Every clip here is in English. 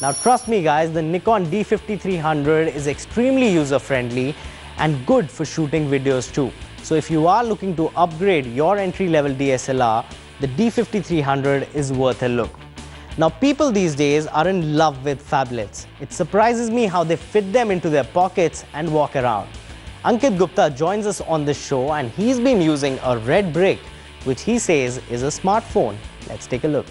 Now trust me guys, the Nikon D5300 is extremely user-friendly and good for shooting videos too. So if you are looking to upgrade your entry-level DSLR, the D5300 is worth a look. Now people these days are in love with phablets. It surprises me how they fit them into their pockets and walk around. Ankit Gupta joins us on this show and he's been using a red brick, which he says is a smartphone. Let's take a look.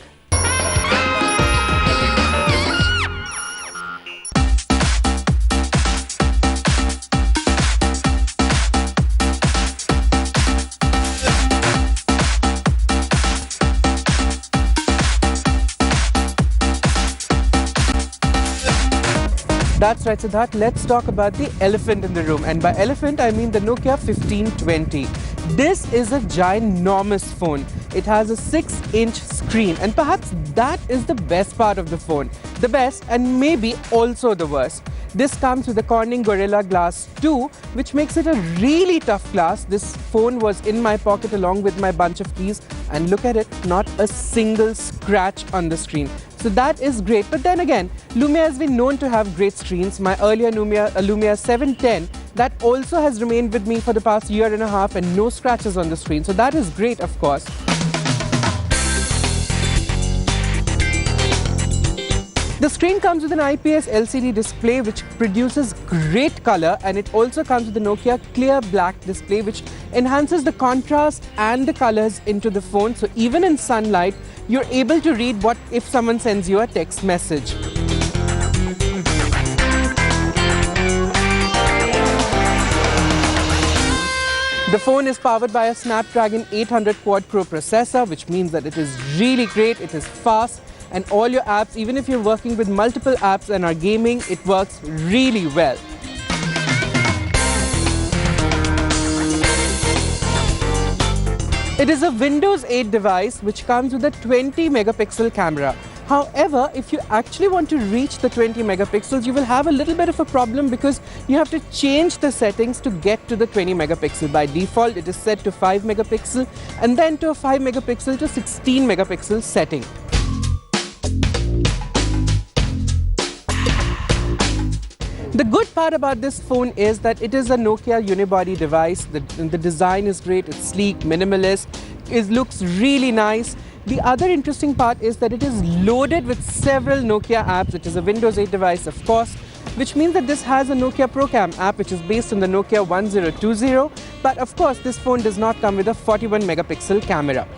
That's right, Siddharth. Let's talk about the elephant in the room. And by elephant, I mean the Nokia 1520. This is a ginormous phone. It has a 6-inch screen, and perhaps that is the best part of the phone. The best and maybe also the worst. This comes with the Corning Gorilla Glass 2, which makes it a really tough glass. This phone was in my pocket along with my bunch of keys, and look at it, not a single scratch on the screen. So that is great. But then again, Lumia has been known to have great screens. My earlier Lumia 710, that also has remained with me for the past year and a half and no scratches on the screen. So that is great, of course. The screen comes with an IPS LCD display which produces great color, and it also comes with the Nokia Clear Black display which enhances the contrast and the colors into the phone. So even in sunlight, you're able to read what if someone sends you a text message. The phone is powered by a Snapdragon 800 quad-core processor, which means that it is really great, it is fast, and all your apps, even if you're working with multiple apps and are gaming, it works really well. It is a Windows 8 device which comes with a 20 megapixel camera. However, if you actually want to reach the 20 megapixels, you will have a little bit of a problem because you have to change the settings to get to the 20 megapixel. By default, it is set to 5 megapixel and then to a 5 megapixel to 16 megapixel setting. The good part about this phone is that it is a Nokia unibody device. The design is great, it's sleek, minimalist, it looks really nice. The other interesting part is that it is loaded with several Nokia apps. It is a Windows 8 device, of course, which means that this has a Nokia ProCam app which is based on the Nokia 1020. But of course, this phone does not come with a 41 megapixel camera.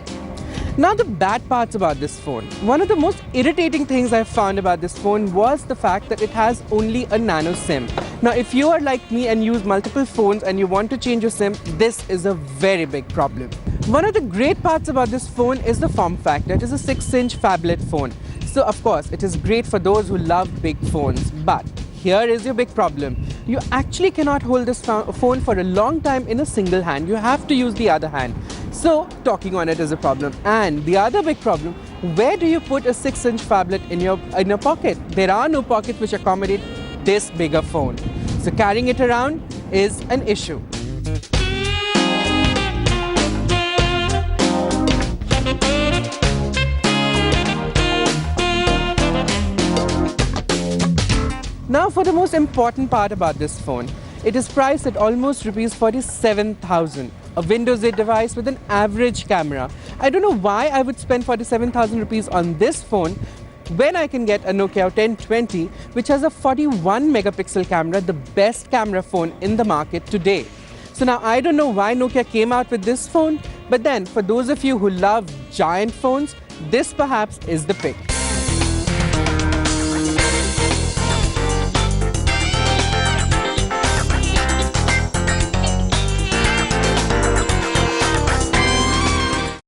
Now the bad parts about this phone. One of the most irritating things I found about this phone was the fact that it has only a nano SIM. Now if you are like me and use multiple phones and you want to change your SIM, this is a very big problem. One of the great parts about this phone is the form factor. It is a 6-inch phablet phone. So of course, it is great for those who love big phones. But here is your big problem. You actually cannot hold this phone for a long time in a single hand. You have to use the other hand. So talking on it is a problem. And the other big problem, where do you put a 6-inch phablet in your pocket? There are no pockets which accommodate this bigger phone. So carrying it around is an issue. Now for the most important part about this phone. It is priced at almost rupees 47,000. A Windows 8 device with an average camera. I don't know why I would spend 47,000 rupees on this phone when I can get a Nokia 1020 which has a 41 megapixel camera, the best camera phone in the market today. So now I don't know why Nokia came out with this phone, but then for those of you who love giant phones, this perhaps is the pick.